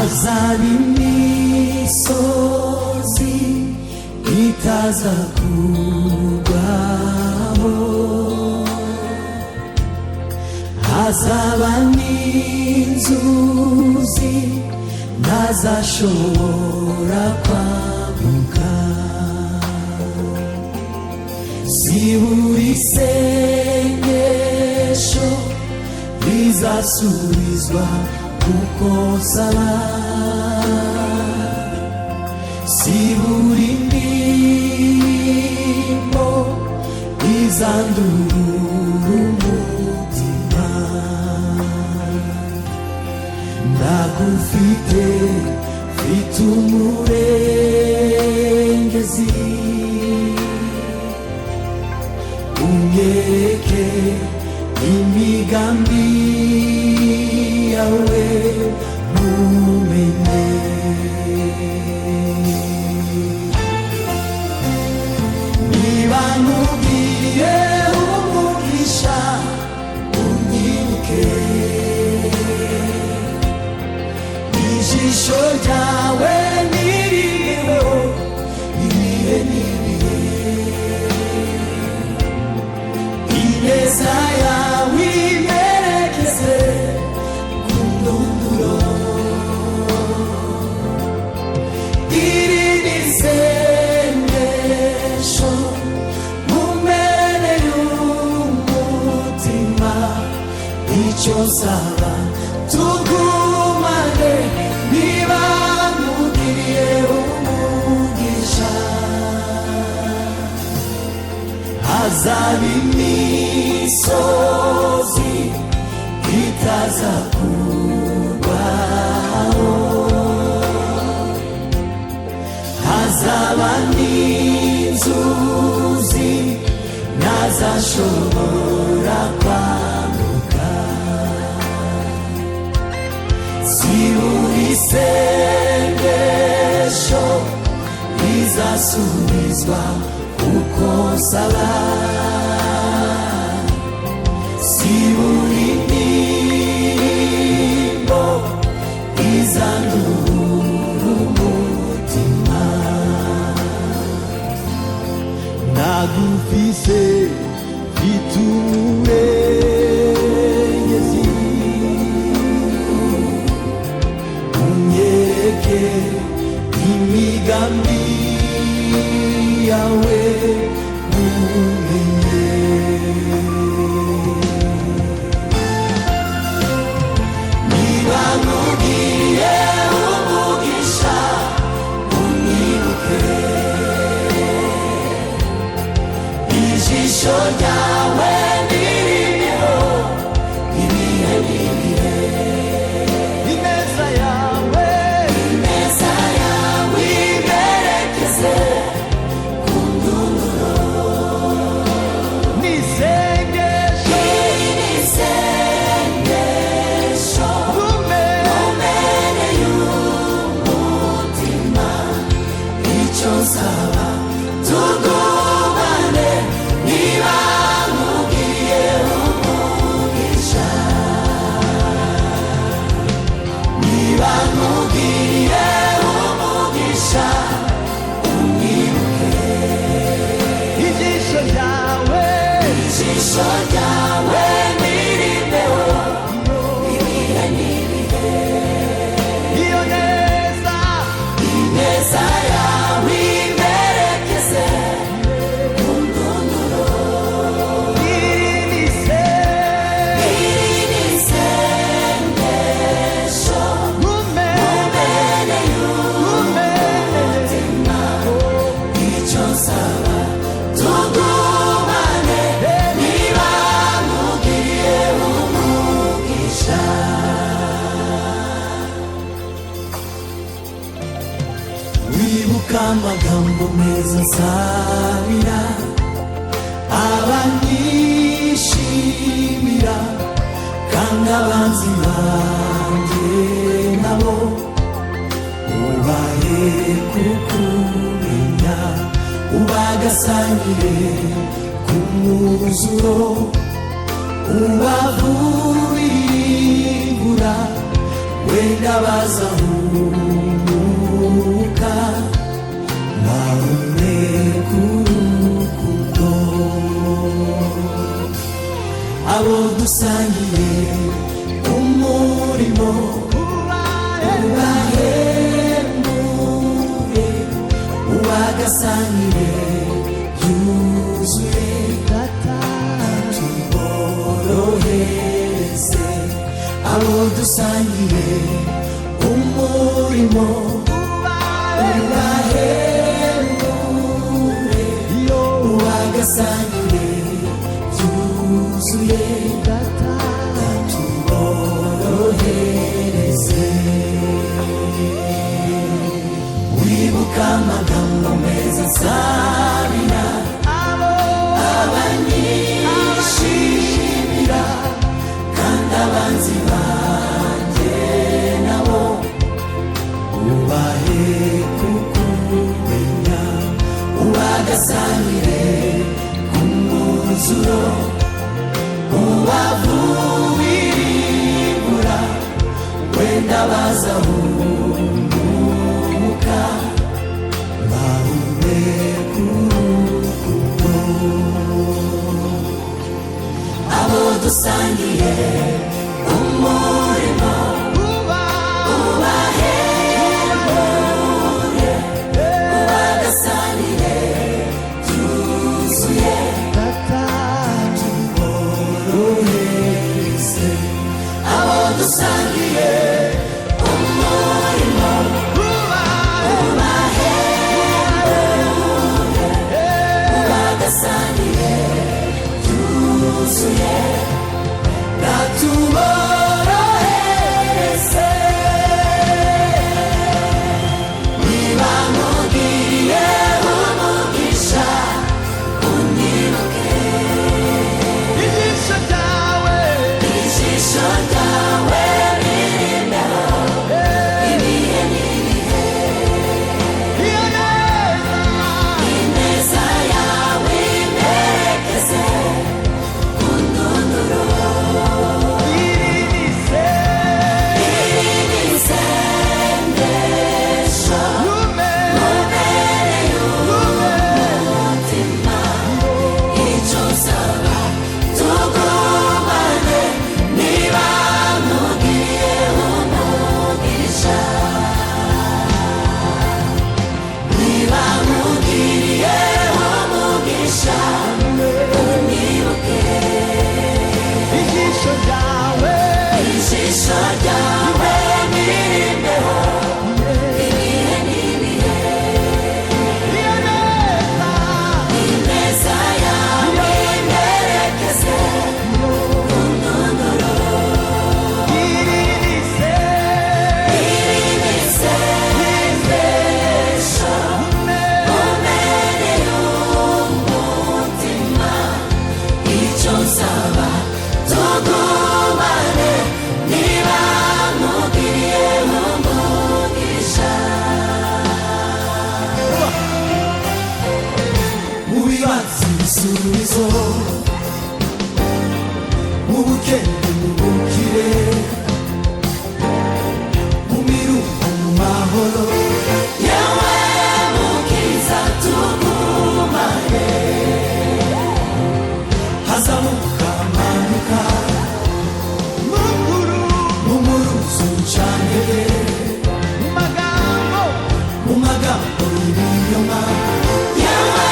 hazaba imisozi itaza kugwaho, hazaba n'inzuzi ntazashobora kwambuka. Si buri sengesho rizasubizwa kuko nsaba, si buri ndimo izandurura umutima. Ndagufite, mfite umurengezi, unyereke imigambi yawe ntumenye. Niba nkubwiye umugisha unyibuke, ijisho ryawe niriho ibihe n'ibihe, ineza yawe imerekeze ku ndunduro. Iri ni isengesho mu mpera y'umutima, icyo nsaba tugumane. Niba nkugiriye umugisha, hazaba imisozi itaza kugwaho, hazaba n'inzuzi ntazashobora kwambuka. Si buri sengesho rizasubizwa kuko nsaba, si buri ndimo izandurura umutima. Ndagufise, mfite umurengezi, unyereke imigambi yawe ntumenye. Niba nkugiriye umugisha unyibuke, ijisho ryawe niriho ibihe n'ibihe, ineza yawe imerekeze ku ndunduro. Ni isengesho mu mpera y'umutima, icyo nsaba tugumane. Niba nkugiriye umugisha, niba nkugiriye umugisha unyibuke, ijisho ryawe niriho ibihe n'ibihe, iyo ineza yawe imerekeze ku ndunduro. Iri ni isengesho mu mpera y'umutima, icyo nsaba tugumane. Niba nkugiriye umugisha, wibuka amagambo meza nsabira abanyishimira, kandi abanzi banjye nabo ubahe kukumenya, ubagasangire ku mwuzuro, ubavubira imvura wenda bazahumuka bahumeka urukundo. Abo dusangiye umurimo ubahembuye, ubagasangiye byuzuye, tuborohereze. Abo dusangiye umurimo ubahembuye, ubagasangiye byuzuye, tuborohereze. Wibuka amagambo meza nsabira abanyishimira, kandi abanzi banjye nabo ubahe kukumenya, ubagasanire ku mwuzuro, ubavubirimbura wenda bazahumuka bahumeka urukundo. Abo dusangiye umurimo ubahembuye, ubagasanire byuzuye, tuborohereze. Abo dusangiye umurimo ubahembuye, ubagasanire byuzuye, natuborohereze. Niba nkugiriye umugisha unyibuke, ijisho ryawe ririndaho ibihe n'ibihe, ineza yawe imperekeze ku ndunduro. Iri ni isengesho mubereye umutima, icyo nsaba tugumane. Niba nkugiriye umugisha, niba nkugiriye umugisha unyibuke, ijisho ryawe nirindeho ibihe n'ibihe, ineza yawe imperekeze ku ndunduro. Iri ni isengesho mubereye umutima, icyo nsaba tugumane. Niba nkugiriye umugisha, mu bibazo ibisubizo, mu bukene mu bukire, mu miruko mu mahoro, yewe mukiza tugumane. Hazamuka amanuka mu muruzo uncangere, mu magambo y'ibinyoma, yewe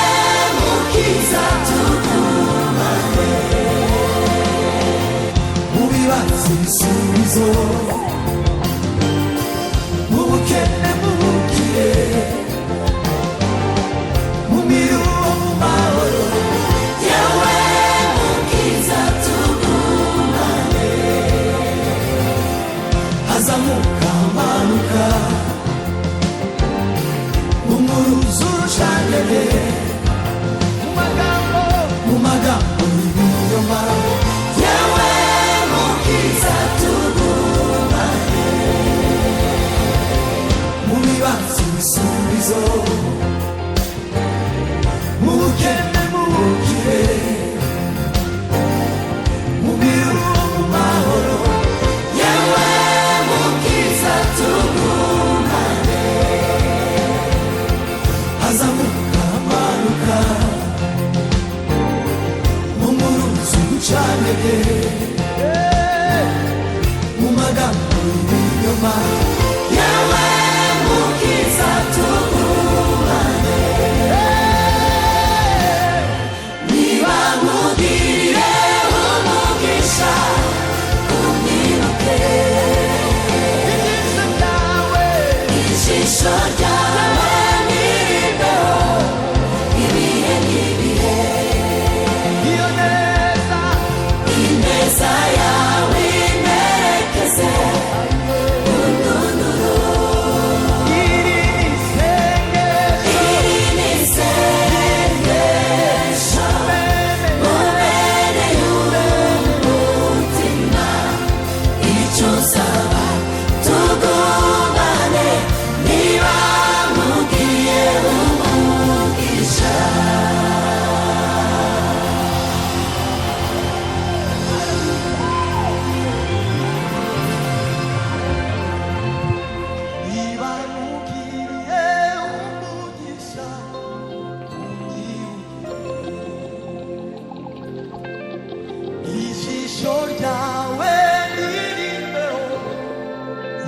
mukiza tugumane. Mu bibazo ibisubizo, mu bukene mu bukire, mu miruho mu mahoro, yewe mukiza tugumane. Hazamuka amanuka mu muruzo urucangere, mu magambo y'ibinyoma, yewe mukiza tugumane. intege mu magambo y'ibinyoma yewe mukiza tugumane niba nkugiriye umugisha unyibuke ijisho ryawe nirimbeho ibihe n'ibihe ineza yawe imerekeze undunduro iri ni isengesho mubereye umutima icyo usaba tugumane niba nkugiriye umugisha niba nkugiriye umugisha ijisho ryawe ririmbeho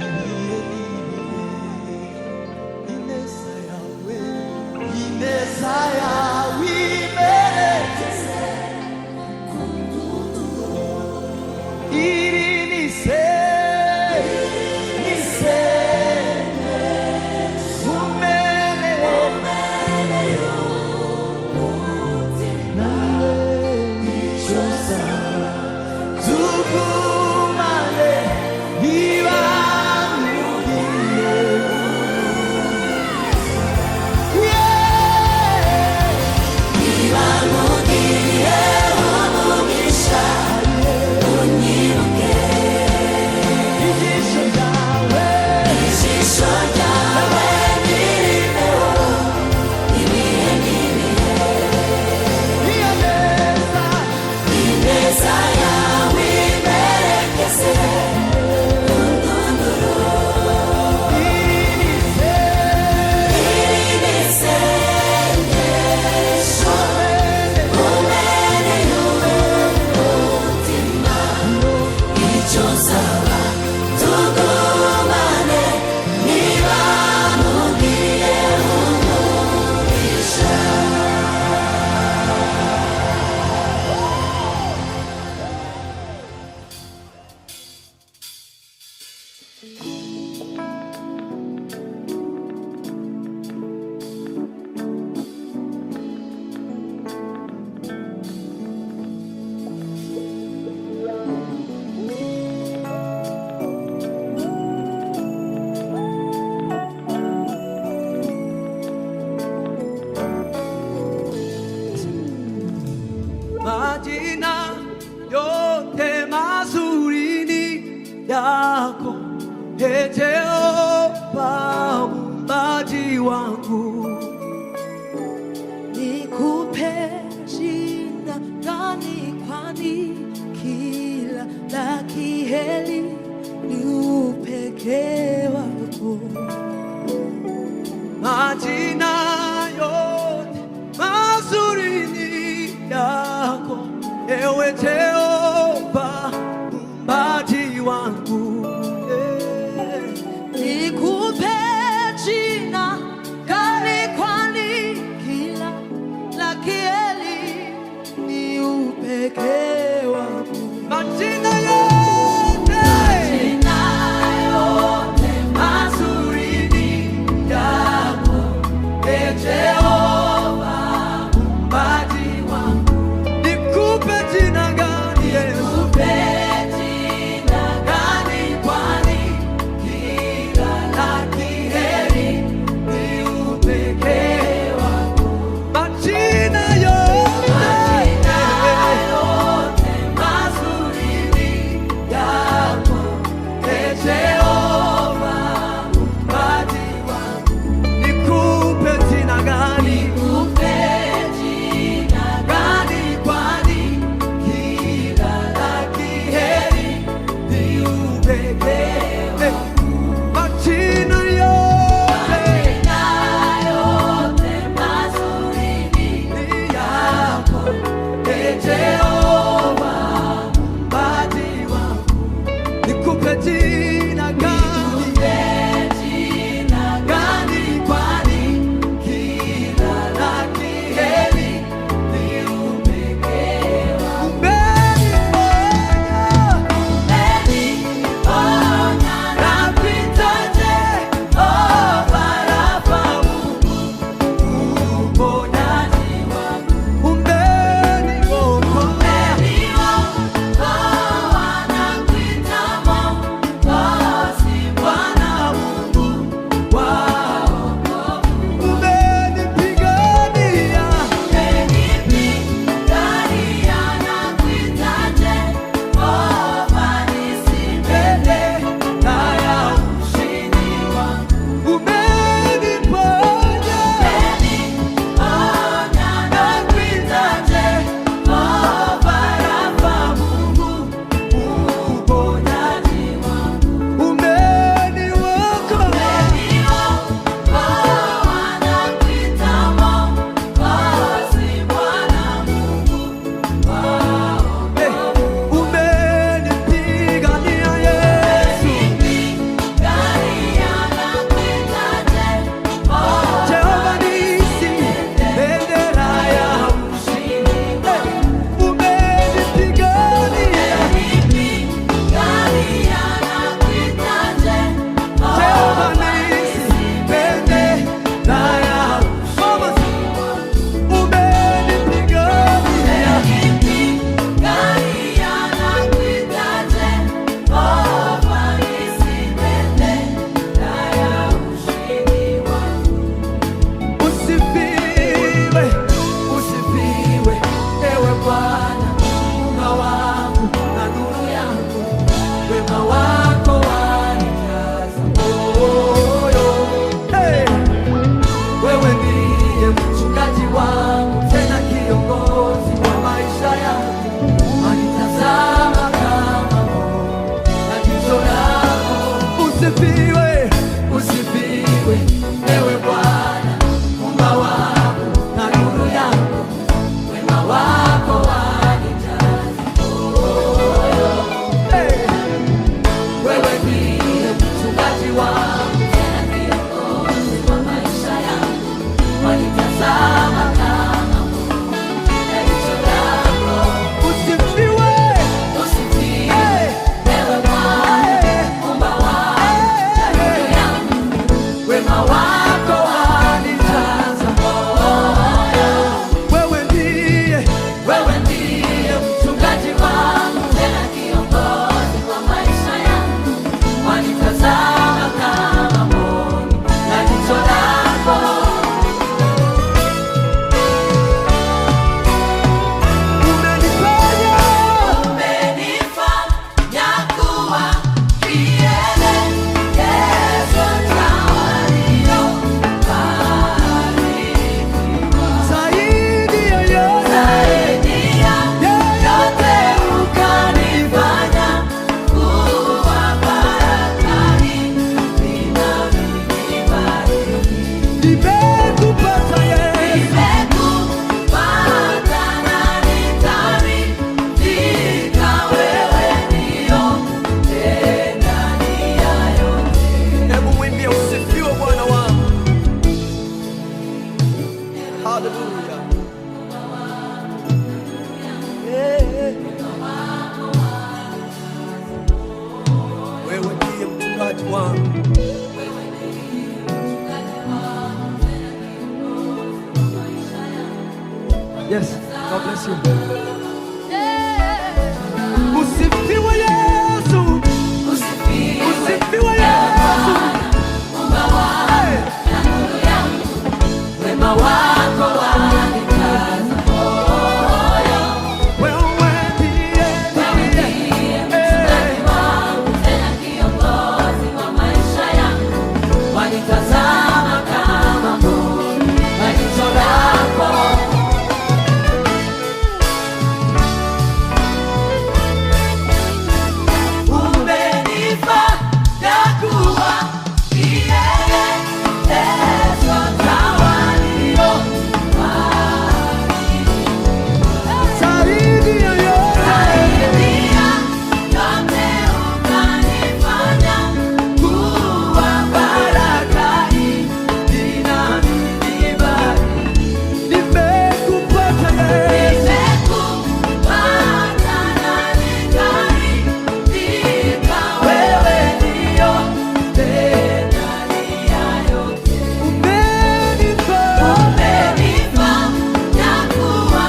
ibihe n'ibihe ineza yawe imerekeze iri ni tugumane niba nkugiriye niba nkugiriye umugisha unyibuke ijisho ryawe nirimbeho ibihe n'ibihe ineza yawe imerekeze undunduro iri ni isengesho mubereye umutima icyo nsaba tugumane niba nkugiriye umugisha majina yote mazuri ni yako, Ee Jehova muumbaji wangu. Nikupe jina gani, kwani kila la kheri ni upekee wako. Majina yote mazuri ni yako, ewe Jehova muumbaji wangu. Nikupe jina gani, kwani kila la kheri ni upekee wako. Majina yote mazuri ni yako, Ee Jehova muumbaji wangu. Nikupe jina gani Yesu? Kwani kila la kheri ni upekee wako. Majina yote mazuri ni Bwana. Yes, God bless you. Usifiwe Yesu, usifiwe Yesu, Wema wako wanikaza moyo, wewe ndiye mchungaji wangu tena kiongozi wa maisha yangu, wanitazama kama mboni kwa jicho lako. Umenifanya kuwa kielelezo cha walio zaidi ya yote. saidia, yote ukanifanya kuwa baraka hii, inanibari. Nimekupata Yesu, Nimekupata na nikaridhika, wewe ndio ndani ya yote. umenifanya Umenifanya kuwa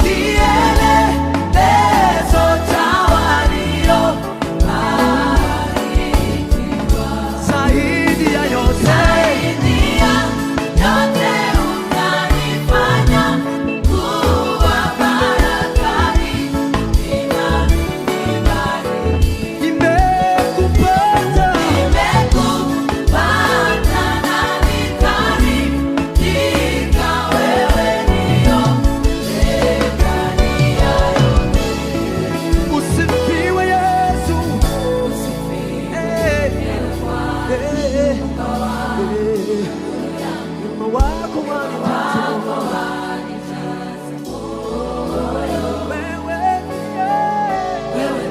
kielelezo cha waliobarikiwa. zaidi ya yote. Zaidi ya yote ukanifanya kuwa baraka hii, inanibariki. Nimekupata Nimekupata na nikaridhika, wewe ndio ndani ya yote. usifiwe Yesu. Wema wako wanitaza Wewe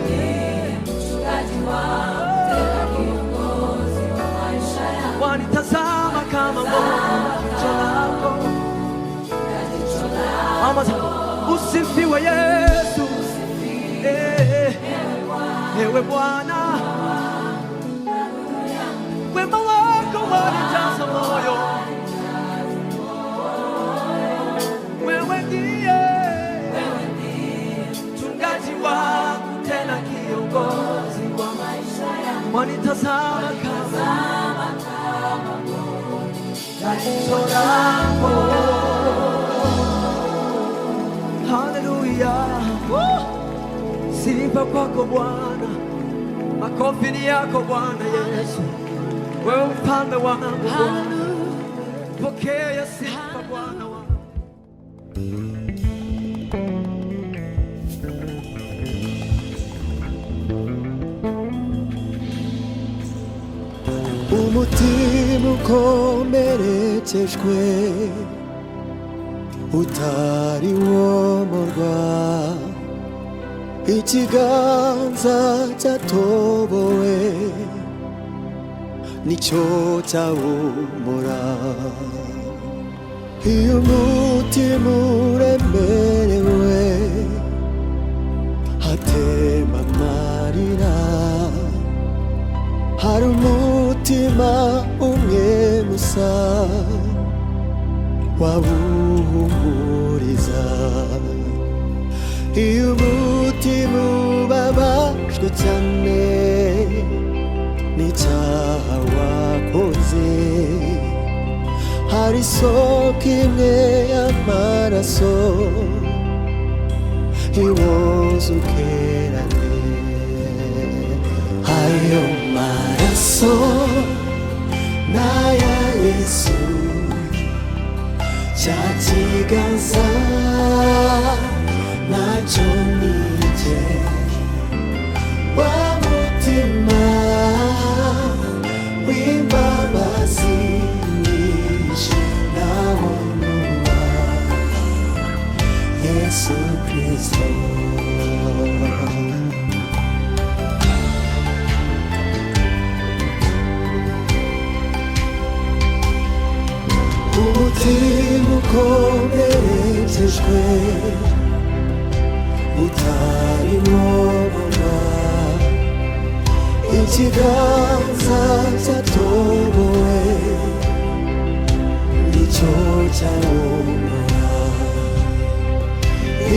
ndiye mchungaji wangu tena kiongozi wa maisha yangu, wanitazama kama jicho lako. Mama, usifiwe Yesu. Ewe Bwana, wema wako wanijaza moyo. Wewe ndiye mchungaji wangu tena kiongozi wa maisha yangu, wanitazama kama jicho lako. Haleluya, sifa kwako Bwana, makofi ni yako Bwana Yesu, wewe mfalme wangu Bwana, pokea sifa Bwana wangu. umutima ukomerekejwe utari womorwa, ikiganza cyatobowe nicyo cyawumura. Iyo umutima uremerewe hatemba amarira, hari umutima umwe gusa wawuhumuriza. Iyo umutima ubabajwe cyane n'icyaha wakoze, hari isoko imwe y'amaraso iwoza ukerane. Ayo maraso n'aya Yesu, cya kiganza nacyo nijye, wa mutima w'imbabazi nyinshi nawunuba, Yesu Kristo. umutima ukomerekejwe ikiganza cyatobowe nicyo cyawomora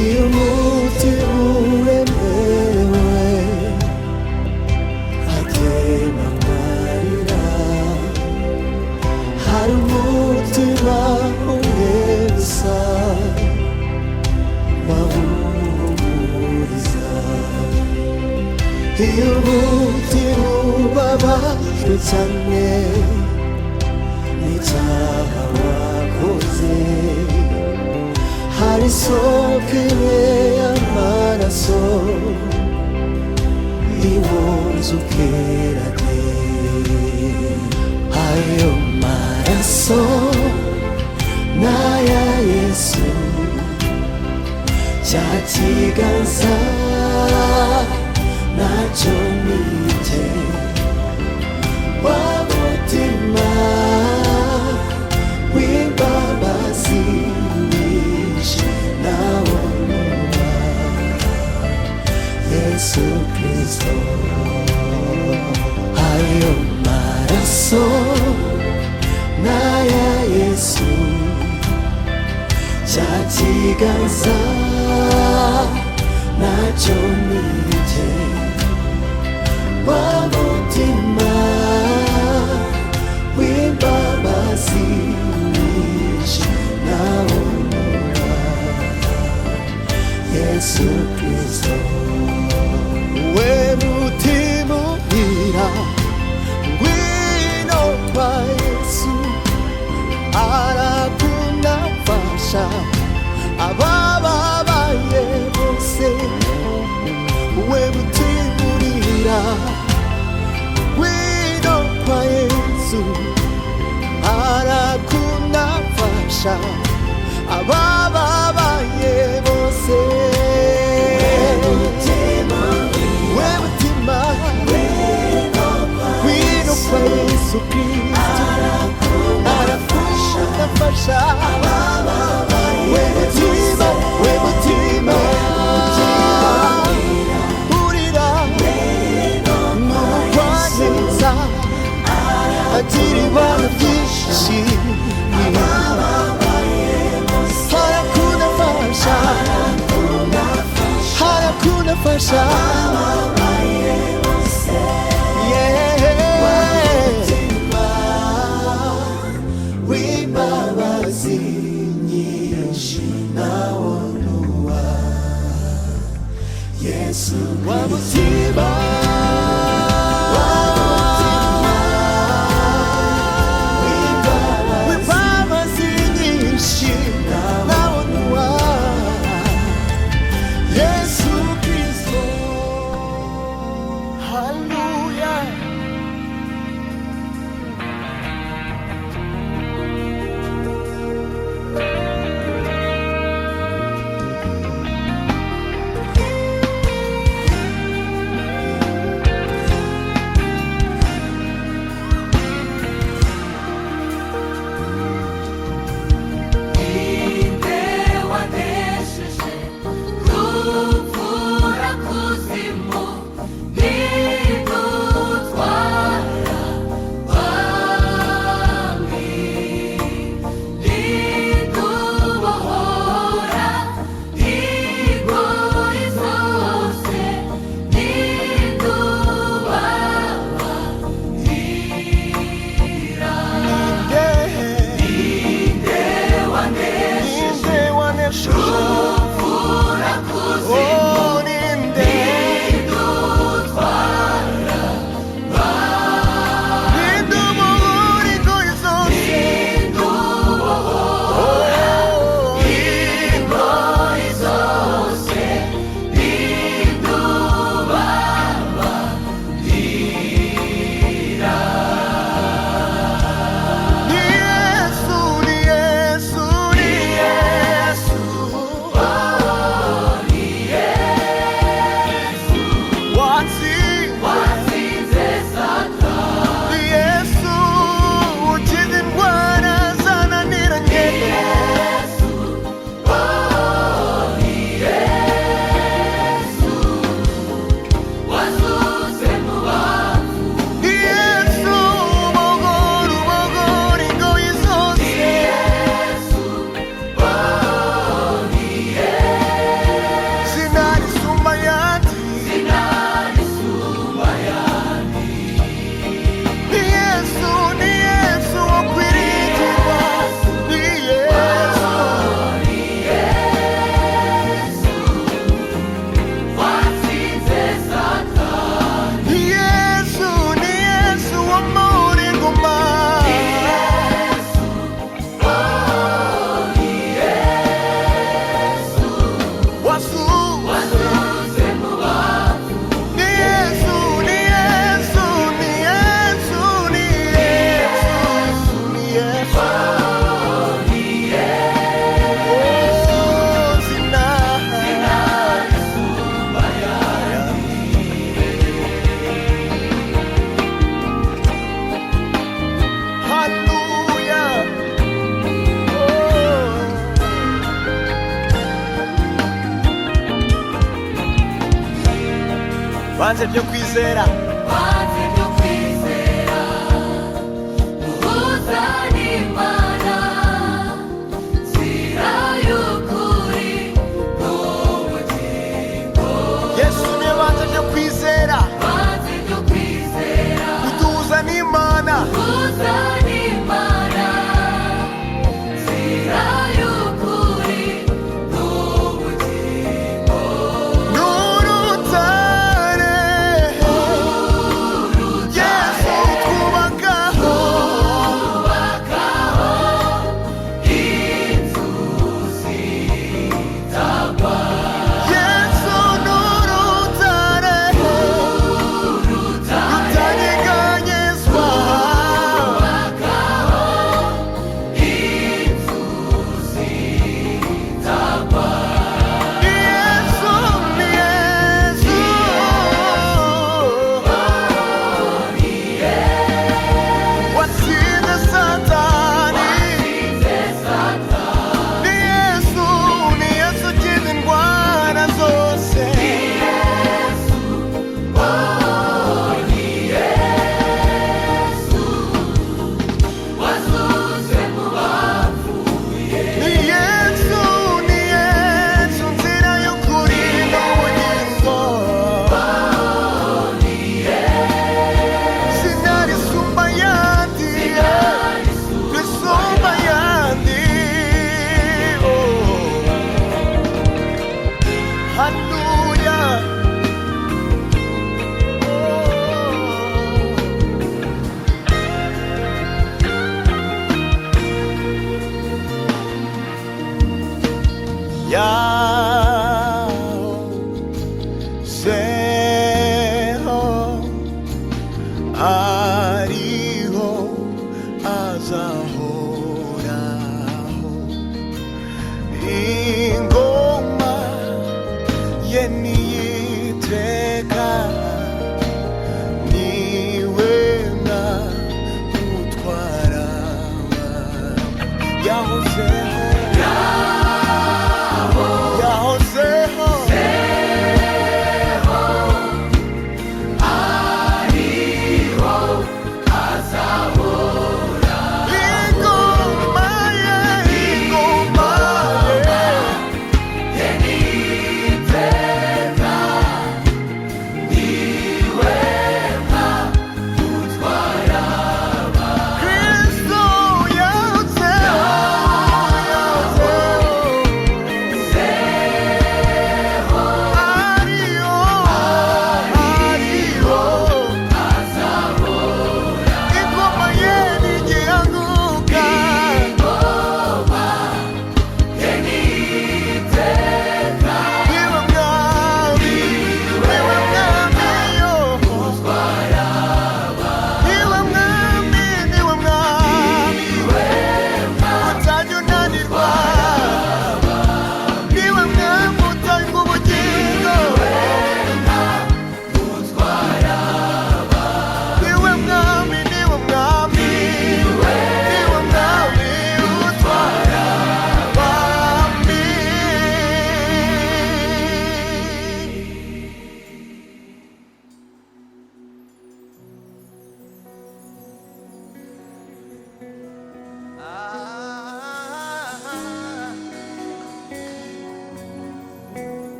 iyo umutima uremerewe atema amarira hari umutima umwe gusa wawuhumuriza iyo umutima ubabajwe cyane n'icyaha wakoze hari isoko imwe y'amaraso iwunze ukera de ayo maraso n'aya Yesu cya kiganza nacyo nite wa mutima w'imbabazi nyinshi nawunywa Yesu Kristo ayo maraso n'aya Yesu cya kiganza nacyo nite wa mutima w'imbabazi nyinshi nawunywa Yesu Kristo we mutima uhira ngwino kwa Yesu arakunafasha abababaye bose we mutima urira ngwino kwa Yesu arakunafasha abababaye bose we mutima ngwino kwa Yesu Kristo arakunafasha we mutima urira n'umugwaneza agira ibanga byinshi harakunafasha w'imbabazi nyinshi nawunywa Yesu wa mutima w'imbabazi nyinshi nawunywa Yesu Kristo hallelujah Kuvura kuzimu, nidutwa banze byo kwizera banze byo kwizera uhuza n'Imana nzira y'ukuri n'ubugingo Yesu niwe banze byo kwizera banze byo kwizera uduhuza n'Imana uhuza n'Imana nzira y'ukuri n'ubugingo n'urutare Yesu twubakaho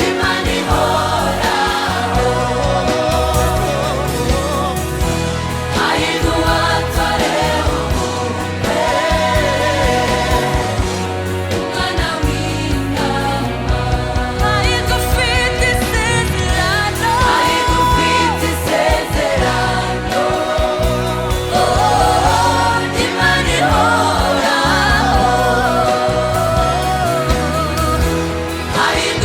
Imana ihoraho, hahirwa uwatorewe ubukwe, umwana w'intama. Hahirwa ufite isezerano, hahirwa ufite isezerano. Imana ihoraho, hahirwa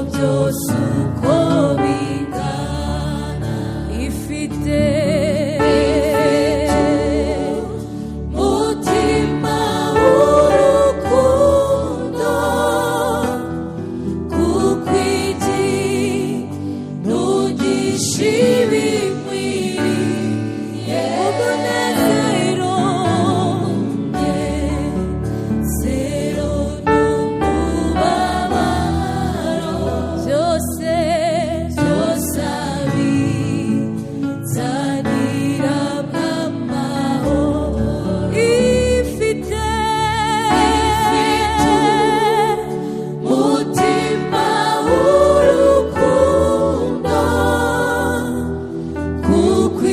byose uko bingana ifite mutima w'urukundo kuko iginugisha ibikwiriye umunezero zero n'umubabaro byose abizanira amahoro ifite mutima w'urukundo kuko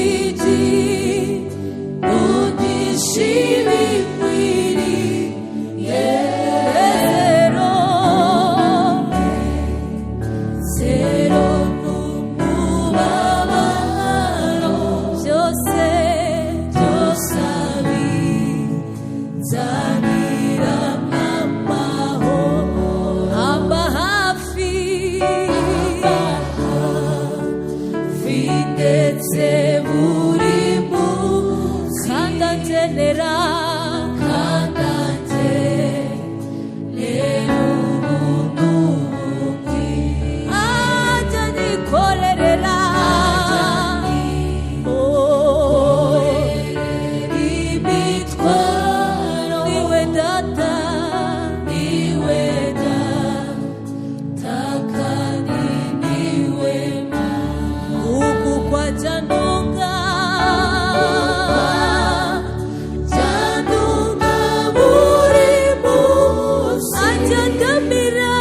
iginugisha ibikwiriye zero n'umubabaro byose abizanira amahoro amba hafi ndetse buri munsi kandi angenera ubuntu bumwe ajya nikorerera imitwaro niwe data kandi niwe uku kwajya ntunga buri munsi ajya ndamira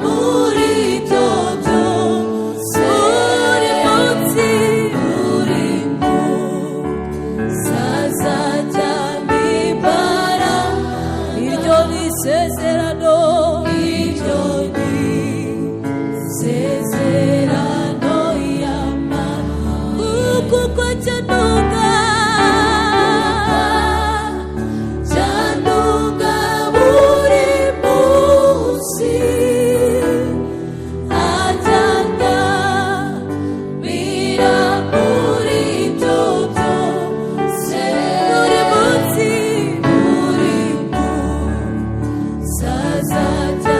muri ibyo byose buri munsi azajya mbibara iryo ni isezerano kuko cyantunga buri munsi ajyana mira muri ibyo byose buri munsi azajya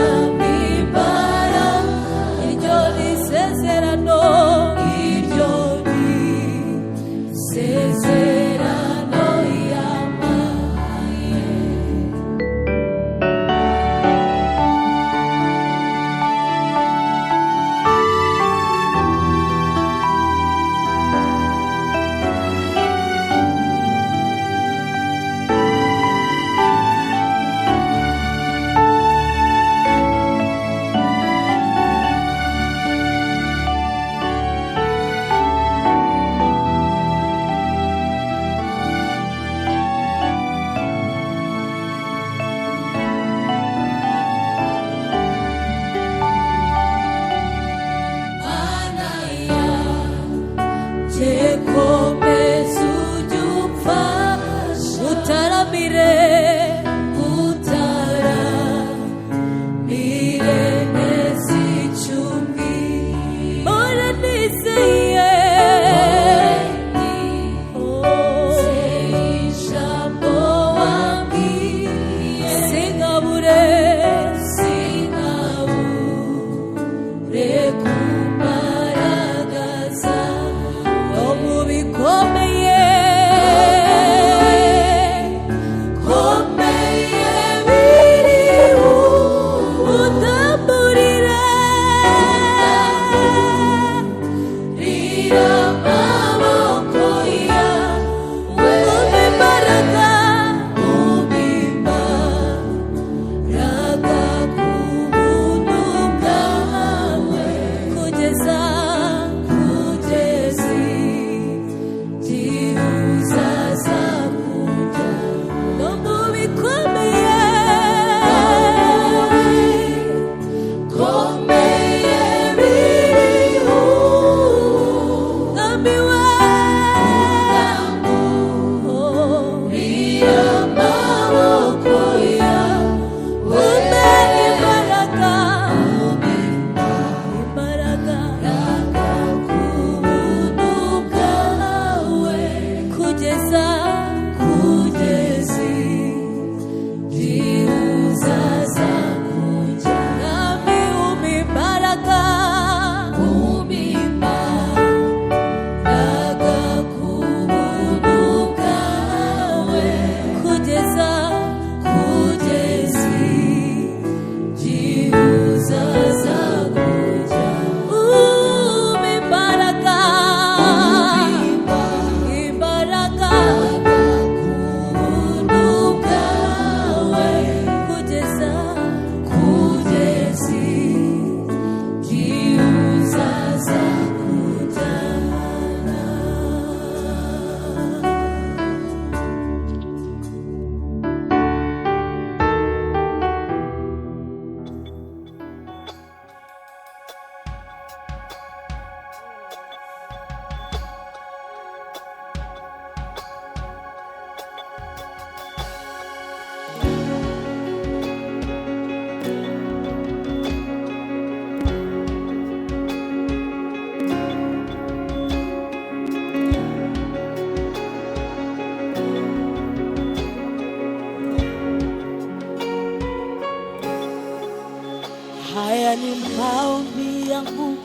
Haya ni maombi yangu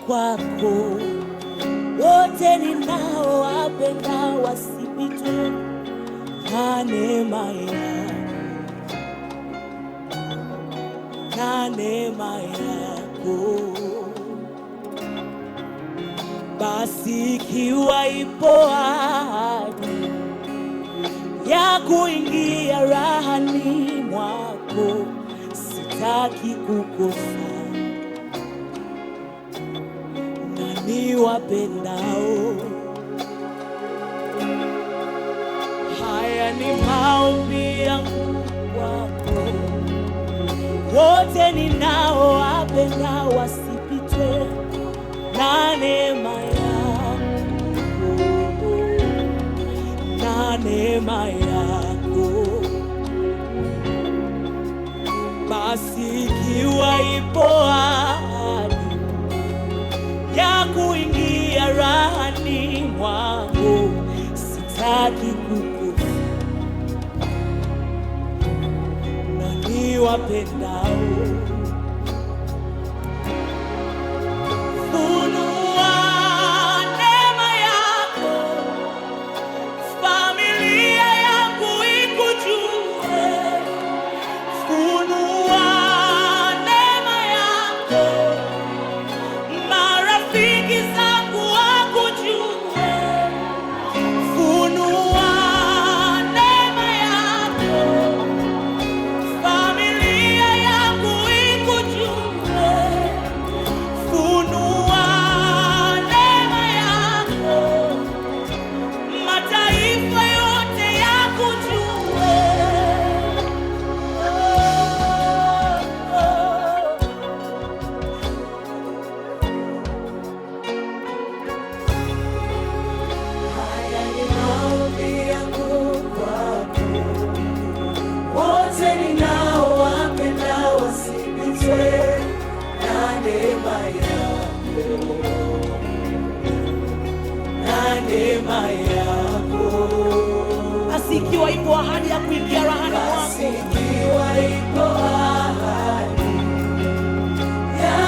kwako, wote ninaowapenda wasipitwe na neema yako. Basi ikiwa ipo ahadi ya kuingia rahani mwako, sitaki kukosa na niwapendao. Haya ni maombi yangu kwako, wote ninaowapenda wasipitwe na neema yako. Basi ikiwa ipo ahadi ya kuingia rahani mwako, sitaki kukosa na niwapendao. Basi ikiwa ipo ahadi ya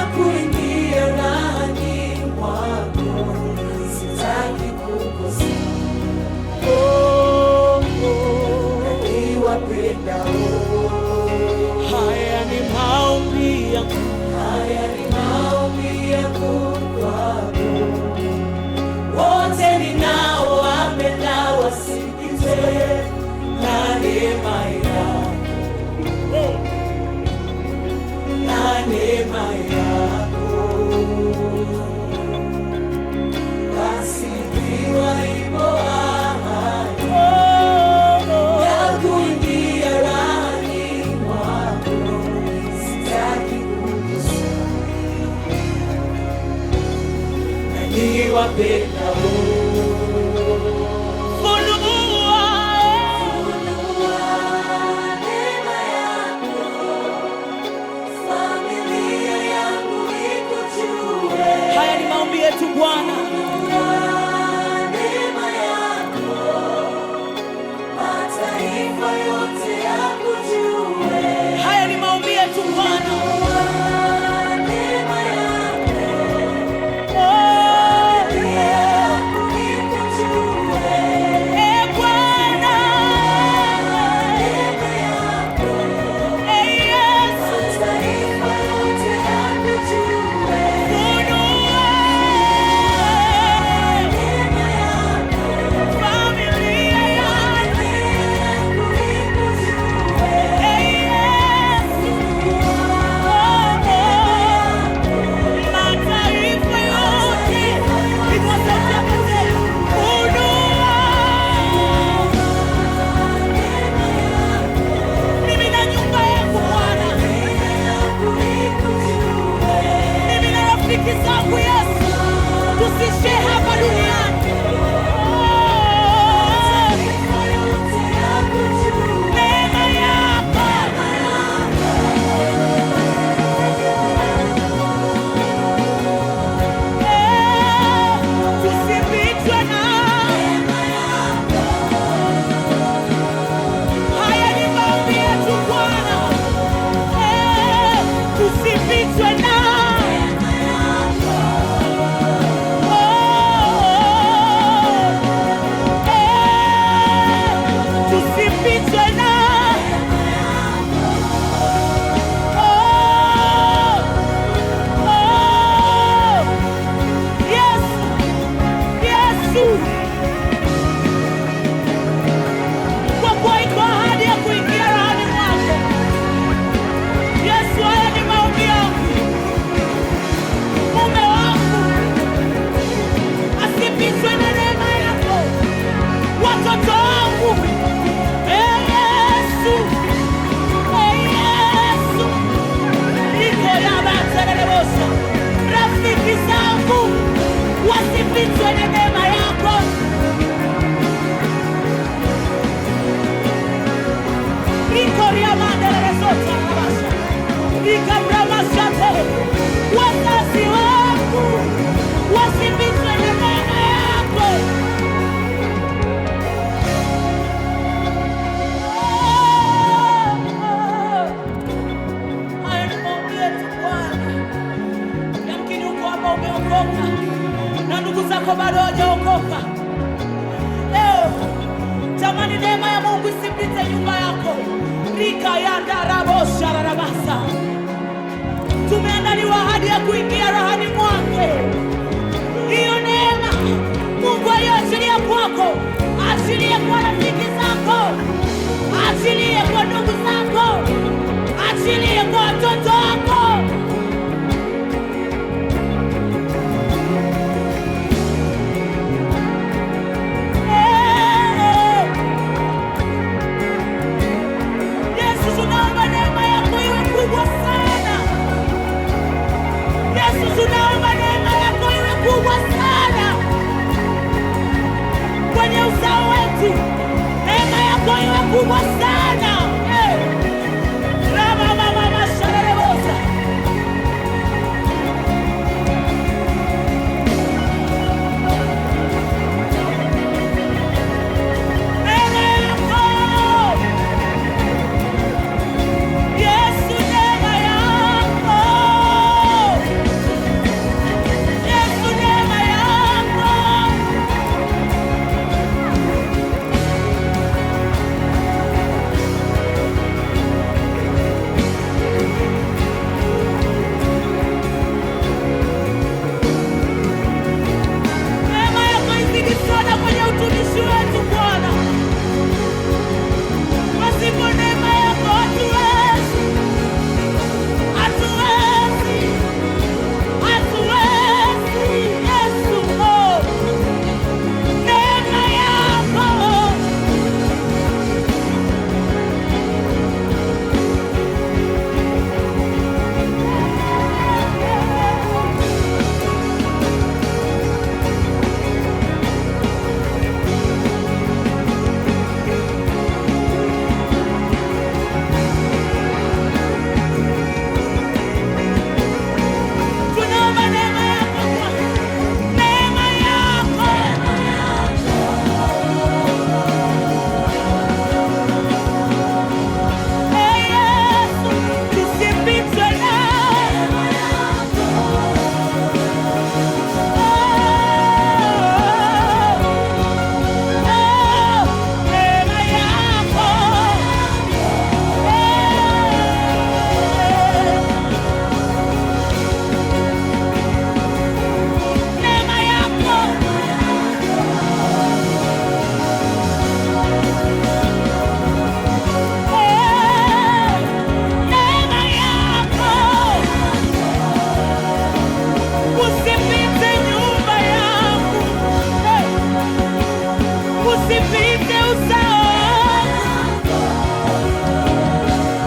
kuingia rahani mwako, sitaki kukosa na niwapendao. Haya ni maombi yangu kwako, wote ninaowapenda wasipitwe na neema yako. Basi ikiwa ipo ahadi ya kuingia rahani mwako, sitaki kukosa na niwapendao. Haya ni maombi yetu Bwana. Neema yako, mataifa yote yakujue. Haya ni maombi yetu Bwana. Neema yako, tusipitwe na tusipitwe na wasipitwe na neema yako. Wazazi wangu wasipitwe na neema yako. Haya ni maombi yetu Bwana. Yamkini uko hapa umeokoka na ndugu zako bado hawajaokoka. Leo tamani neema ya Mungu isipite nyumba yako. Rika ya ndarabosha rarabasa. Tumeandaliwa ahadi ya kuingia rahani mwake. Hiyo neema Mungu aliyoachilia kwako, achilie kwa rafiki zako, achilie kwa ndugu zako, achilie kwa watoto wako. Yesu, tunaomba neema yako iwe kubwa sana. Yesu, tunaomba neema yako iwe kubwa sana kwenye uzao wetu. Neema yako iwe kubwa sana. Rama mama masharebosa. Neema yako Yesu, neema yako Yesu, neema yako. Neema yako izidi sana kwenye utumishi wetu Bwana. Pasipo neema yako hatuwezi, hatuwezi, hatuwezi. Yesu, oh, neema yako tunaomba neema yako Bwana. Neema yako Yesu, tusipitwe na neema yako. Neema yako neema yako usipite nyumba yangu, usipite uzao wangu,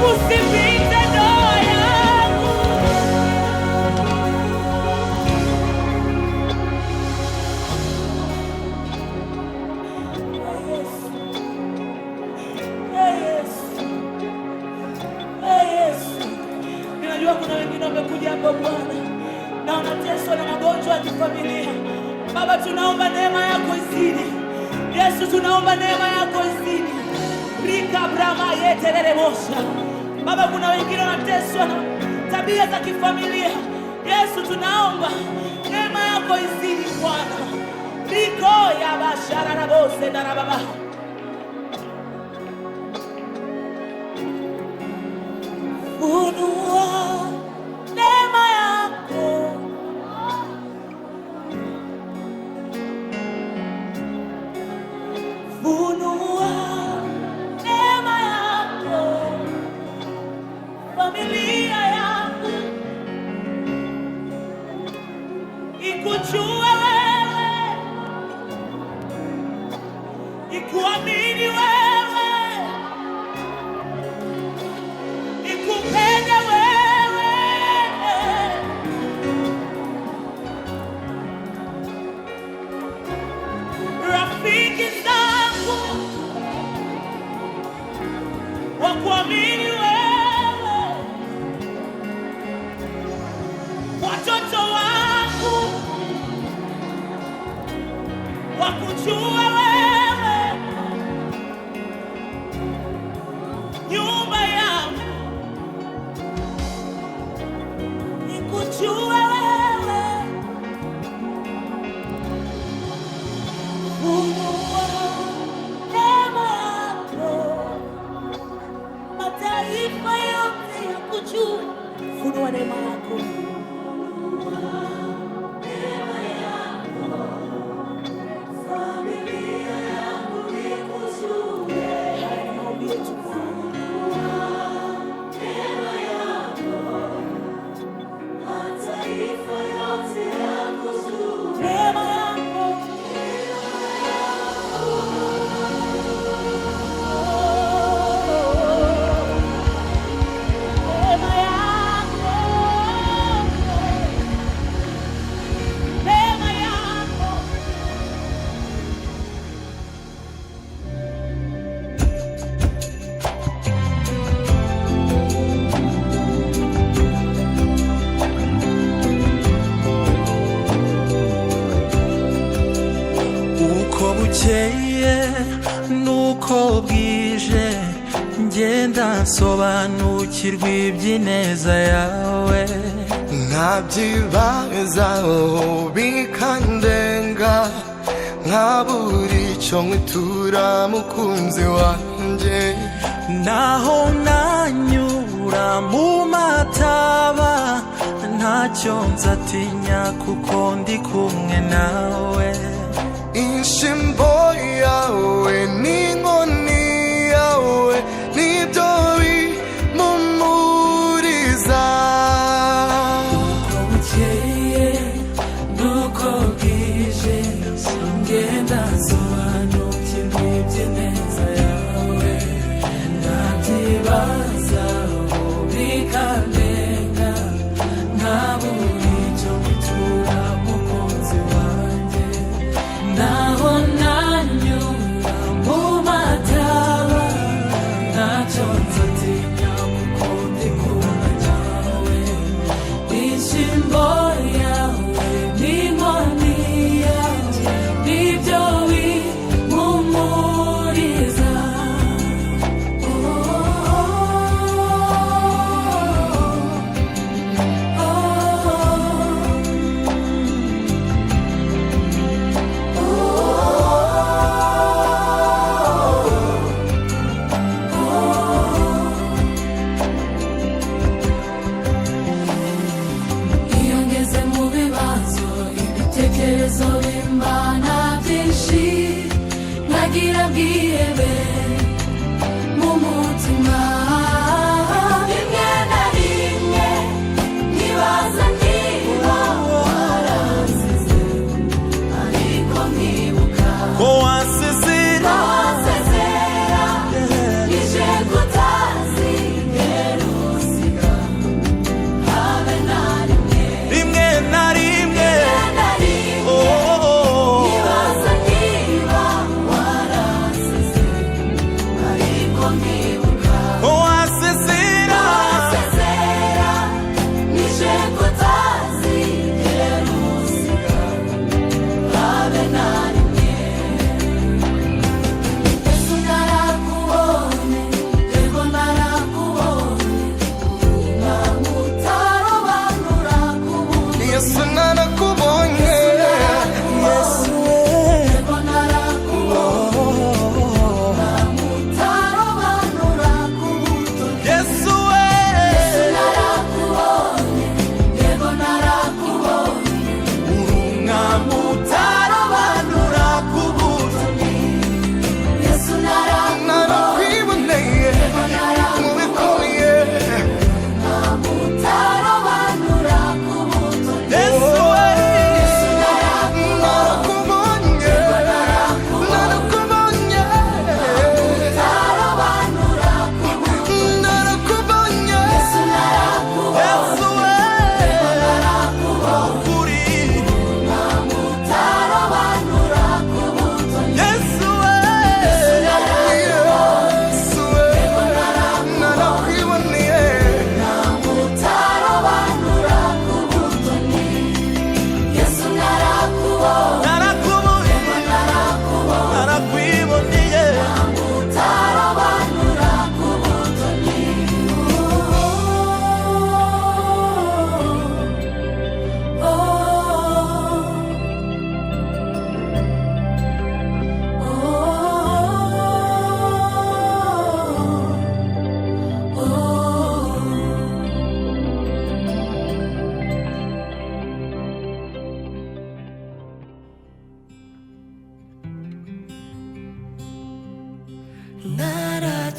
usipite ndoa yangu. Ninajua kuna wengine wamekuja hapa Bwana na wanateswa na magonjwa ya kifamilia. Baba, tunaomba neema yako izidi. Yesu, tunaomba neema yako izidi. Rika brama yeterere mosha. Baba, kuna wengine wanateswa na tabia za kifamilia. Yesu, tunaomba neema yako izidi Bwana. Riko ya bashara na bose na baba. Funua neema yako, funua neema yako, familia yangu ikujue wewe, ikuamini wewe, ikupende wewe. Rafiki zangu wakuamini wewe, watoto wangu wakujue wewe, nyumba yangu ikujue wewe. Funua neema yako, mataifa yote yakujue. Funua neema yako, neema yako, neema yako, neema yako. uko bukeye nuko bwije ngenda nsobanukirwa iby'ineza yawe, nkabyibazaho bikandenga, nkabura icyo nkwitura mukunzi wanjye. naho nanyura mu mataba ntacyo nzatinya kuko ndi kumwe nawe. Ishimbo yawe n'inkoni yawe nibyo bimpumuriza. uko bukeye nuko bwije ngenda nsobanukirwa iby'ineza yawe, ndabyibazaho bikandenga, nkabura icyo mbitura mukunzi wanjye. naho nanyura mu mataba ntacyo nzatinya kuko ndi kumwe nawe. Ishimbo yawe n'inkoni yanjye nibyo bimpumuriza. Iyo ngeze mu bibazo ibitekerezo bimbana byinshi, nkagira bwihebe mu mutima. Rimwe na rimwe nkibaza niba waransize, ariko nkibuka ko wasezera Ije kutazigera usiga, habe na rimwe, rimwe na rimwe. na rimwe Oh, oh, oh. nibaza niba waransize,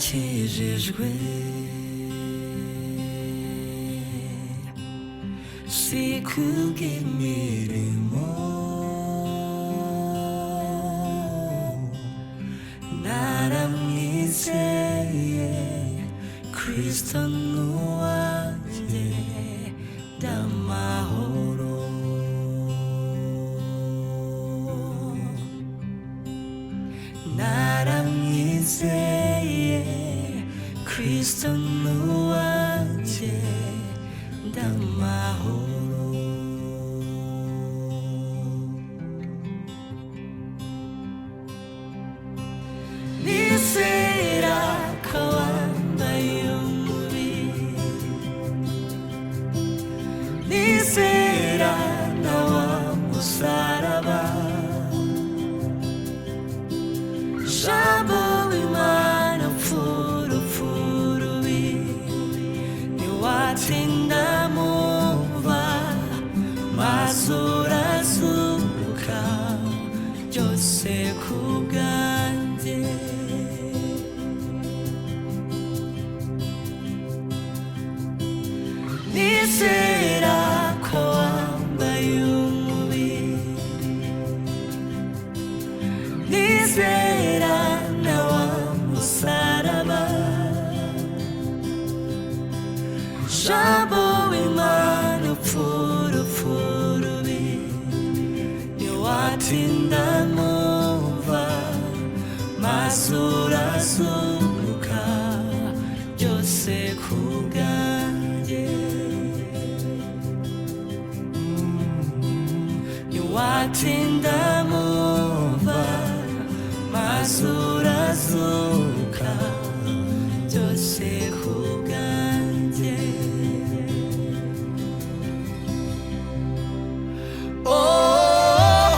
nakijijwe si kubw'imirimo naramwizeye Kristo n'uwanjye ndamahoro naramwizeye Kristo n'uwanjye ndamahoro nizera ko wambaye umubiri nizera na wa musaraba jambo w'Imana mfurufurubi ntiwatinda mumva maze urazuka byose ku bwanjye nizera ko wambaye umubiri nizera na wa musaraba jambo w'Imana mfurufurubi ntiwatinda mumva maze urazuka byose ku bwanjye ntiwatinda mumva maze urazuka byose ku bwanjye Oh,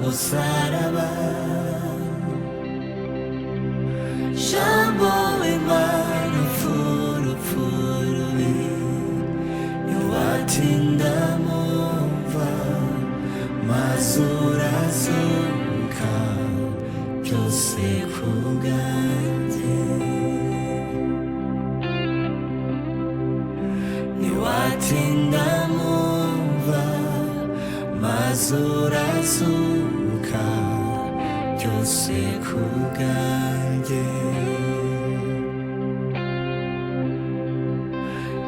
musaraba. Jambo Imana furufurubi niwatinda mumva mazurazuka byose kubwanjye. Niwatinda mumva mazurazuka byose kubwanjye.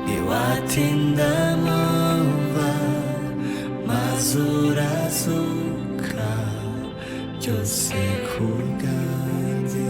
Niwatinda mumva mazurazuka byose kubwanjye.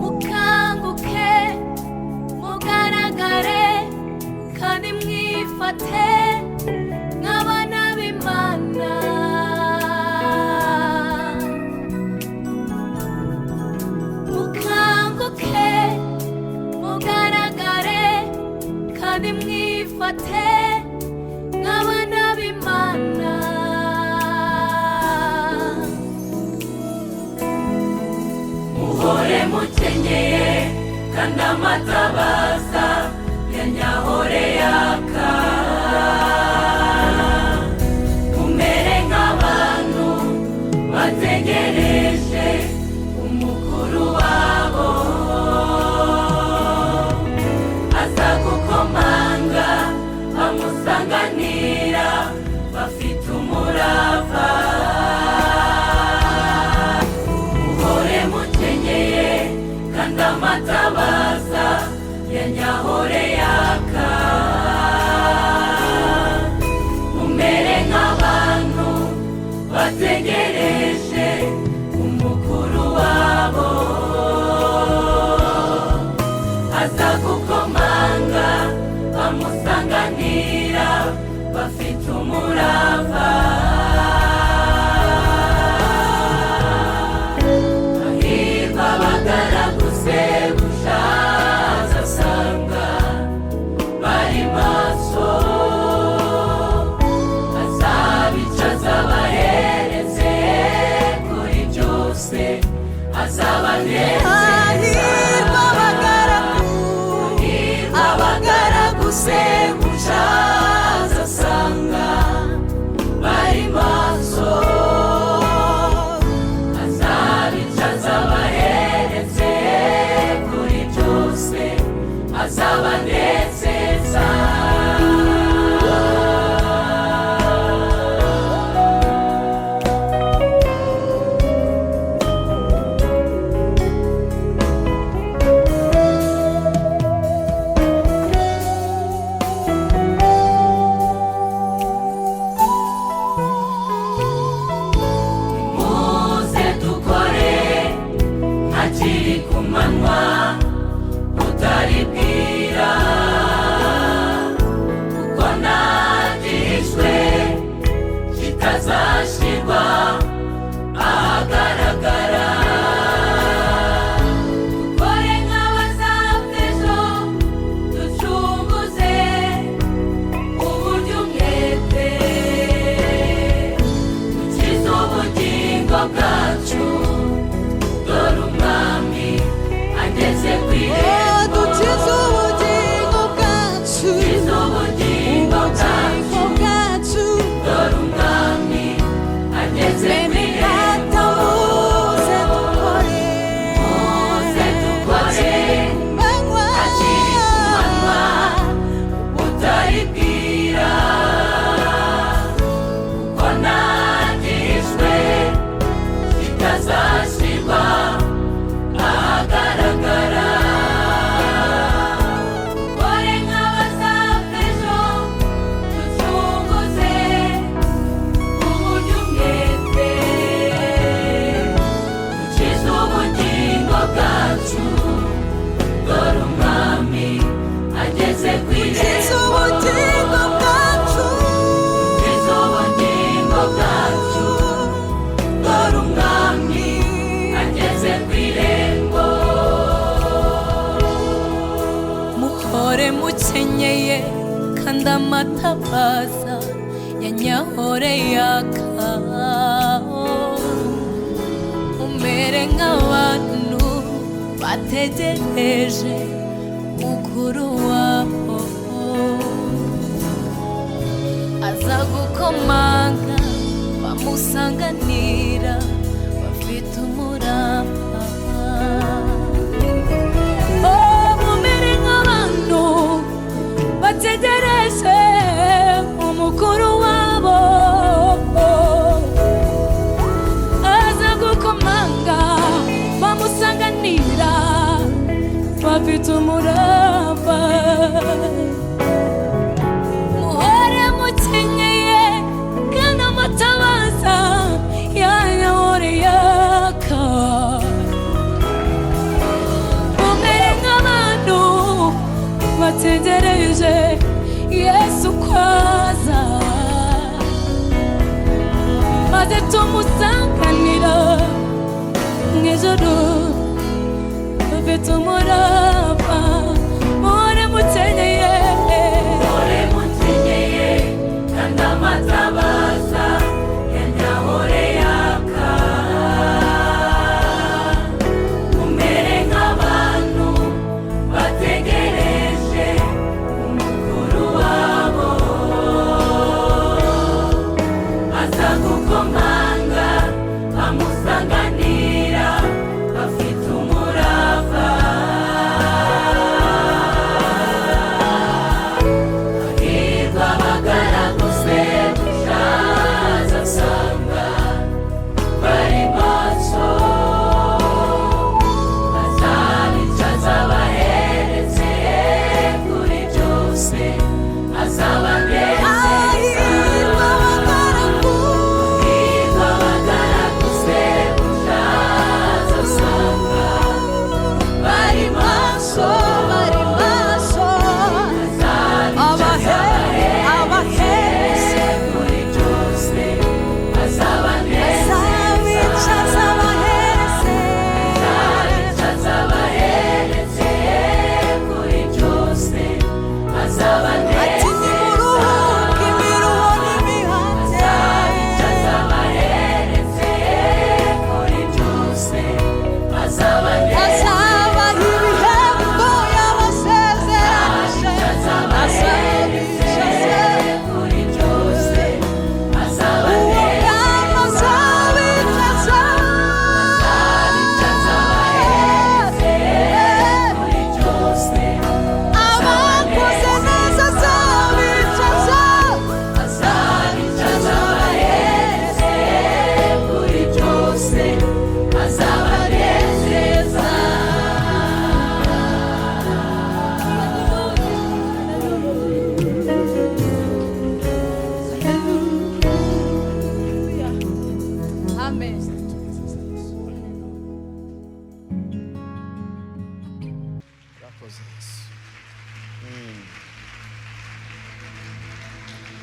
mukanguke mugaragare kandi mwifate nk'abana b'Imana. Mukanguke mugaragare kandi mwifate nk'abana b'Imana. Muhore mukenyeye kandi amatabaza yanyahore yaka. Mumere nk'abantu bategereje umukuru wabo. Aza gukomanga bamusanganira bafite umurava. Muhore mukenyeye kandi amatabaza yanyahore yaka. Mumere nk'abantu bategereje umukuru wabo. Aza gukomanga bamusanganira bafite umurava. Hahirwa abagaraguze bushaza asanga bari maso. Azabicaza abahereze kuri byose azabanezeza. Hahirwa abagaraguze bushaza asanga amatabaza yanyahoreye aka umere nk'abantu bategereje mukuru wabo aza gukomanga bamusanganira bafite umurava umere nk'abantu bategereje umukuru wabo aza gukomanga bamusanganira bafite umurava muhore mukenyeye kandi amatabaza yanyahoreye aka umere nk'abantu bategereje Yesu kwaza maze tumusanganira mw'ijuru bafite umurava muhore mukenyeye kandi amatabaza yanyahoreye aka umere nk'abantu bategereje umukuru wabo aza gukomanga bamusanganira bafite umurava hahirwa abagaragu sebuja azasanga bari maso azabicaza abaheretse kuri byose azabanezeza hahirwa abagaragu sebuja azasanga bari maso abaheretse kuri byose azabanezeza azabicaza abaheretse kuri byose azabanezeza azabicaza abaheretse kuri byose azabanezeza kuri byose azabanezeza azabicaza abaheretse kuri byose abakoze neza azabicaza abaheretse kuri byose azabanezeza Amen.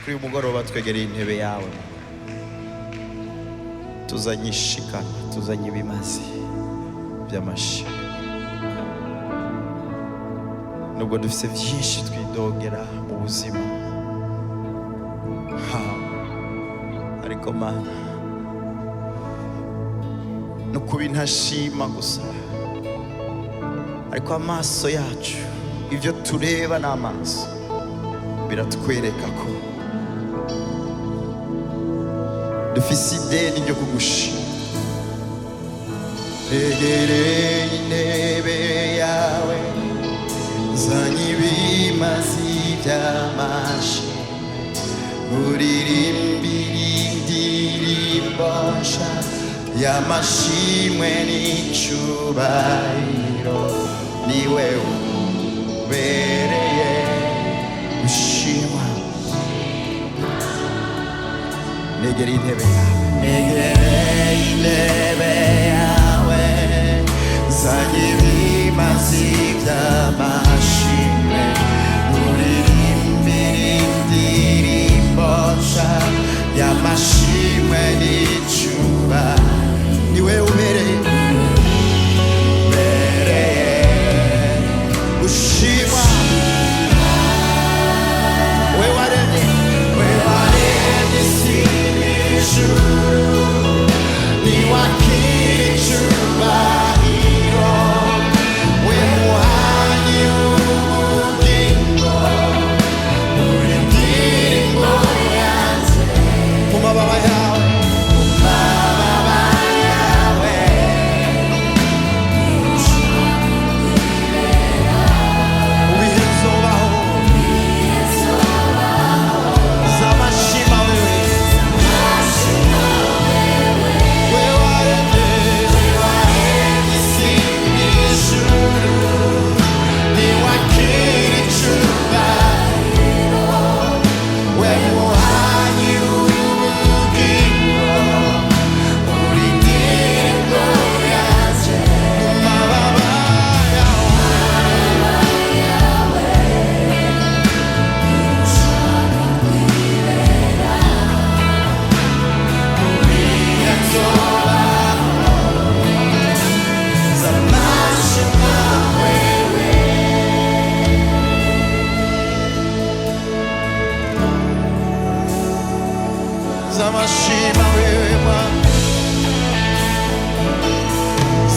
kuri uyu mugoroba twegereye intebe yawe tuzanye ishikana tuzanye ibimazi by'amashyi nubwo dufite byinshi twidogera mu buzima ariko mana no kuba intashima gusa ariko amaso yacu ibyo tureba n'amaso biratwereka ko dufise ideni ryo kugushima egereye intebe yawe zanye ibimazi by'amashyi uririmbira indirimbo nshya y'amashimwe n'icyubahiro niwe ubereye gushimwa negereye intebe yawe negereye intebe yawe zanye ibimazi by'amashimwe uririmbira indirimbo nshya y'amashimwe n'icyubahiro niwe ubereye gushimwa we wari Zamashima wewe Bwana,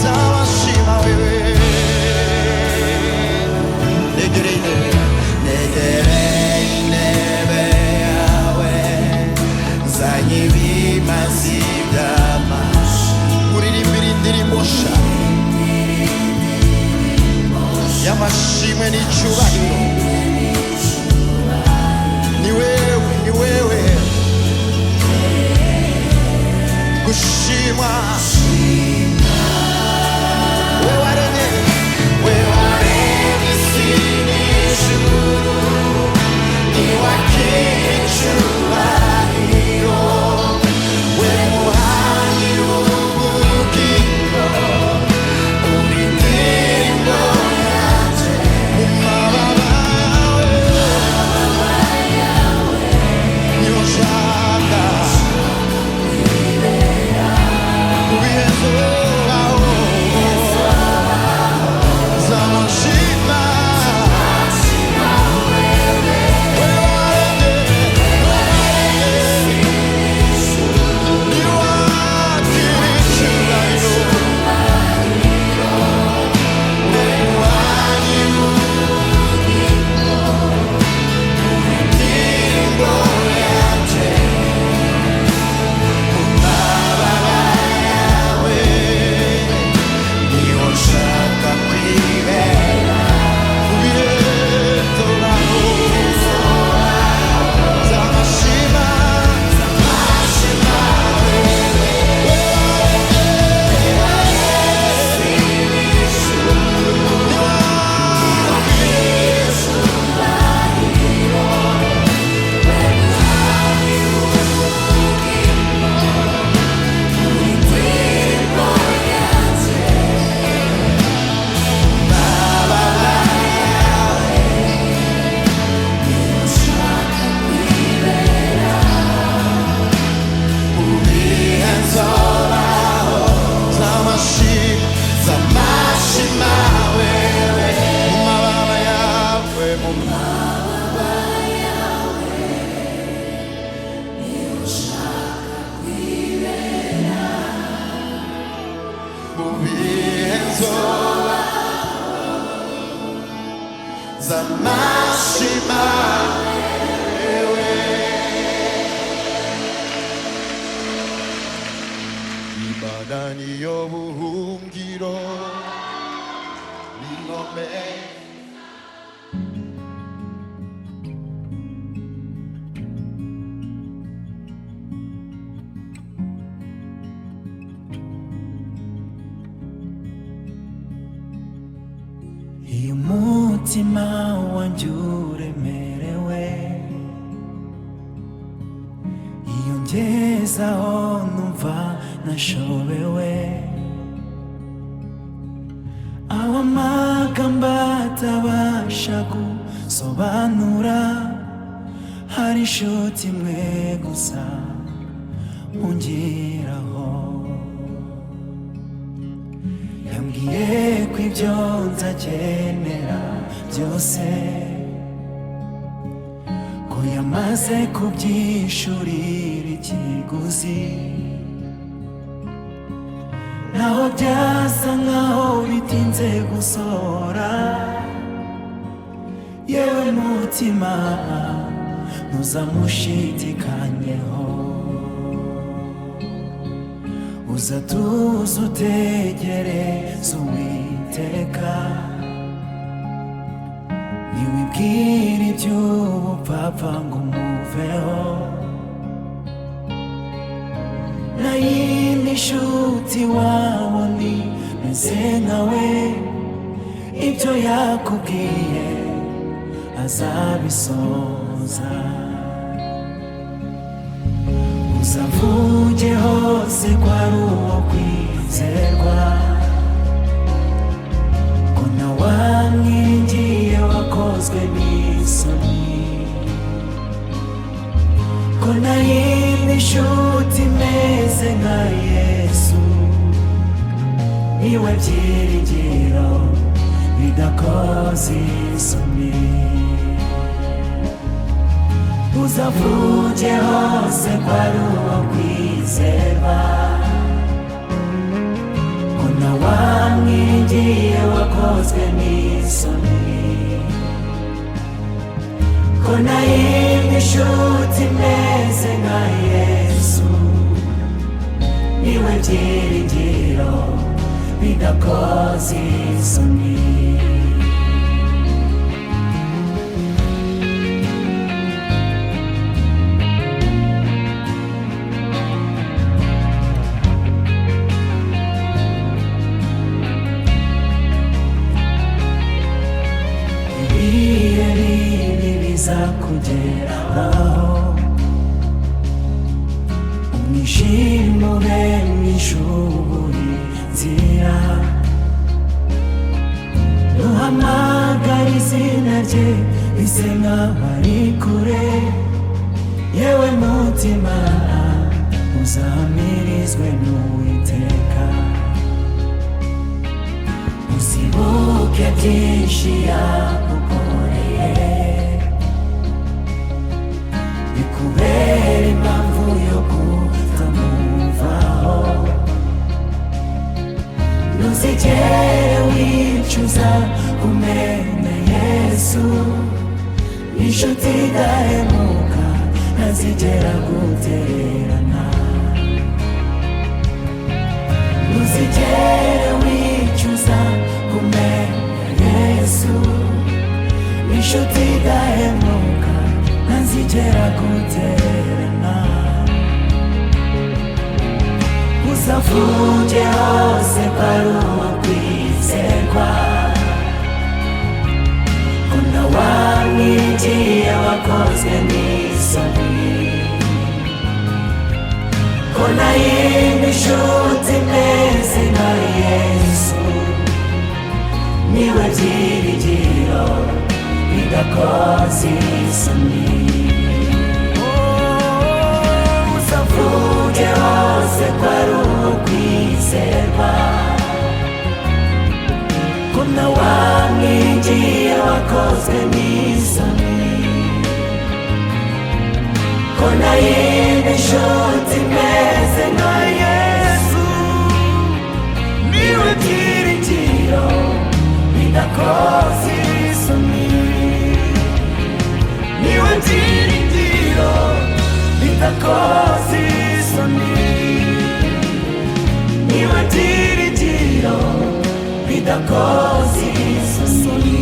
zamashima wewe. Negereye intebe yawe, nzanye ibimazi by'amashi. Uririmbira indirimbo nshya y'amashimwe n'icyubahiro. Ni wewe, ni wewe gushimwa. We waremye isi n'ijuru, ni wakira icyubahiro. We muhanyi w'ubugingo, uri indirimbo yanjye. Mu mababa yawe niho nshaka zamashima wewe. Ibada niyo buhungiro n'ingome. Iyo umutima wanjye uremerewe, iyo ngezaho numva nashobewe, aho amagambo atabasha gusobanura, hari inshuti imwe gusa ungiraho. Yambwiye ko ibyo nzakenera byose, ko amaze kubyishurira ikiguzi, naho byasa nkaho bitinze gusohora. Yewe mutima ntuzamushidikanyeho, uzatuza utegereze Uwiteka. Ntiwibwire iby'ubupfapfa ngo umuveho, nta yindi nshuti wabona imeze nkawe. Ibyo yakubwiye azabisoza. Uzavuge hose ko ari uwo kwizerwa, ko ntawamwiringiye wakozwe n'isoni, ko nta yindi nshuti imeze nka Yesu. Niwe byiringiro bidakoze isoni. Uzavuge hose ko ari uwo kwizerwa, ko ntawamwiringiye wakozwe n'isoni, ko nta yindi nshuti imeze nka Yesu. Niwe byiringiro bidakoze isoni. Ibihe bibi bizakugeraho, umwijima ube mwinshi ubura inzira. Nuhamagara izina rye bise nkaho ari kure. Yewe mutima uzahamirizwe n'Uwiteka, uzibuke byinshi yagukoreye, bikubera impamvu yo kutamwumvaho. Ntuzigere wicuza kumenya Yesu, inshuti idahemuka ntazigera gutererana. Ntuzigere wicuza kumenya Yesu, inshuti idahemuka ntazigera gutererana. Uzavuge hose ko ari uwo kwizerwa, ko ntawamwiringiye wakozwe n'isoni, ko nta yindi nshuti imeze nka Yesu. Niwe byiringiro bidakoze isoni. Uzavuge hose ko ari uwo kwizerwa, ko ntawamwiringiye wakozwe n'isoni, ko nta yindi nshuti imeze nka Yesu. Niwe byiringiro bidakoze isoni. Niwe byiringiro bidakoze isoni. Niwe byiringiro bidakoze isoni.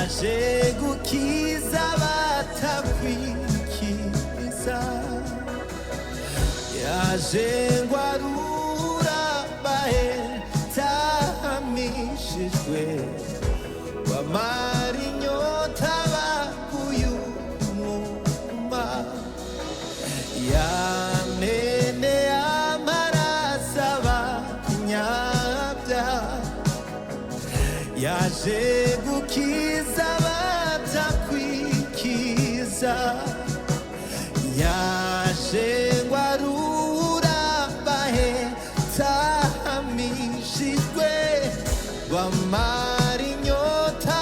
yaje gukiza batakwikiriza yaje ngo arura bahetahamishijwe bamara inyota bakuye umwuma yamene amaraso abanyabyaha yaje gukiza batakwikiza yaje ngo arura bahetahamishijwe bamara inyota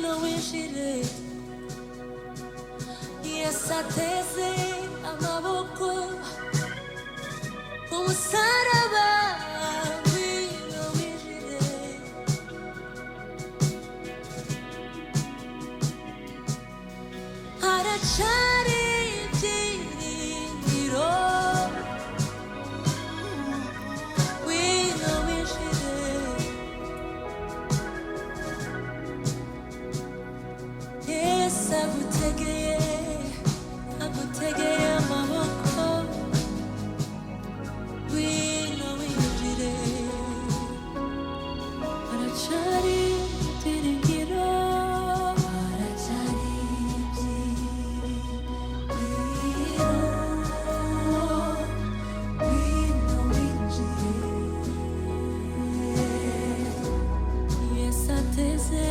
ngwino winjire. Yesu ateze amaboko ku musaraba, ngwino winjire. Haracari ibyiringiro, ngwino winjire. Yesu agutegeye amaboko, ngwino winjire. Haracari ibyiringiro, haracari ibyiringiro, ngwino winjire. Yesu ateze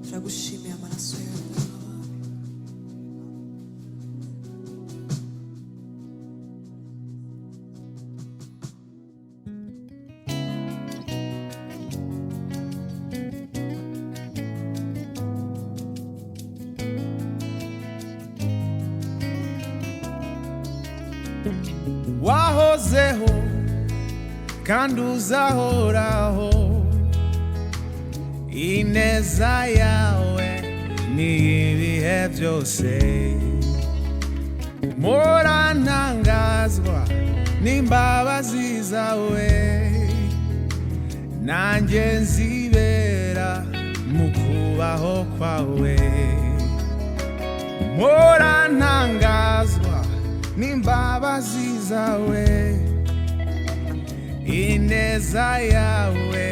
turagushimiye amaraso yawe. wahozeho kandi uzahoraho, ineza yawe ni ibihe byose. Mpora ntangazwa n'imbabazi zawe, nanjye nzibera mu kubaho kwawe. Mpora ntangazwa n'imbabazi zawe, ineza yawe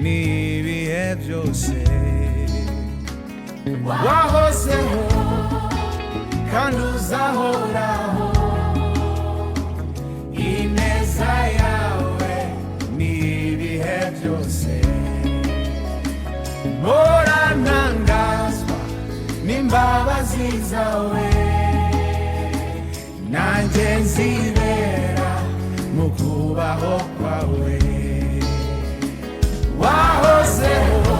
ni ibihe byose. Wahozeho kandi uzahoraho, ineza yawe ni ibihe byose. Mpora ntangazwa n'imbabazi zawe, nanjye nzibera mu kubaho kwawe. Wahozeho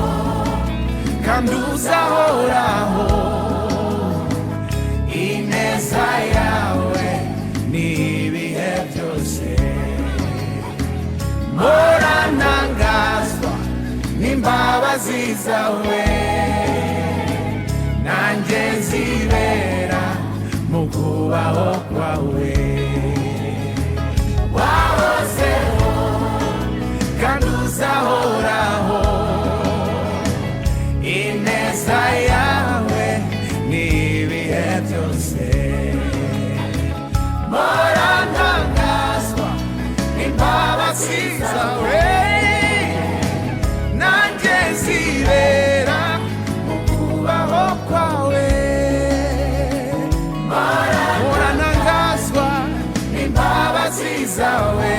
kandi uzahoraho, ineza yawe ni ibihe byose. Mpora ntangazwa n'imbabazi zawe, nanjye nzibera mu kubaho kwawe. Wahozeho kandi uzahoraho, ineza yawe ni ibihe byose. Mpora ntangazwa n'imbabazi zawe, nanjye nzibera mu kubaho kwawe. Mpora ntangazwa imbabazi zawe